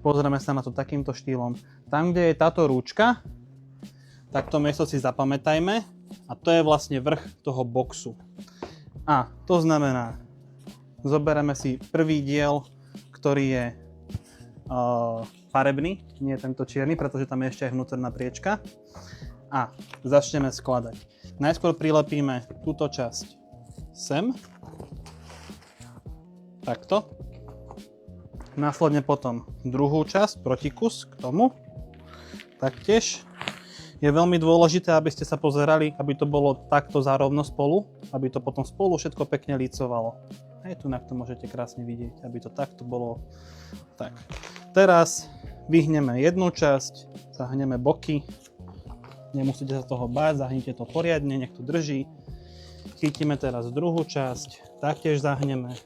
Pozrieme sa na to takýmto štýlom. Tam, kde je táto rúčka, tak to miesto si zapamätajme a to je vlastne vrch toho boxu. A to znamená, zoberieme si prvý diel, ktorý je farebný, nie je tento čierny, pretože tam je ešte aj vnútorná priečka. A začneme skladať. Najskôr prilepíme túto časť sem. Takto. Následne potom druhú časť, protikus k tomu. Taktiež je veľmi dôležité, aby ste sa pozerali, aby to bolo takto zárovno spolu, aby to potom spolu všetko pekne lícovalo. Aj tu to môžete krásne vidieť, aby to takto bolo. Tak. Teraz vyhneme jednu časť, zahneme boky. Nemusíte sa toho báť, zahnite to poriadne, nech to drží. Chytíme teraz druhú časť, taktiež zahneme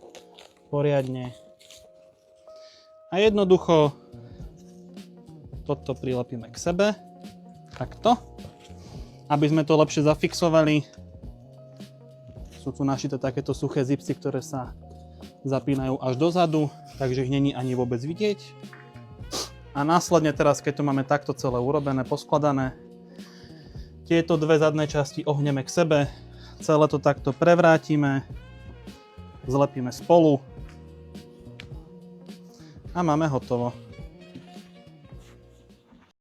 poriadne. A jednoducho toto prilepíme k sebe, takto, aby sme to lepšie zafixovali. Sú tu našité takéto suché zipsy, ktoré sa zapínajú až dozadu, takže ich není ani vôbec vidieť. A následne teraz, keď to máme takto celé urobené, poskladané, tieto dve zadné časti ohneme k sebe, celé to takto prevrátime, zlepíme spolu. A máme hotovo.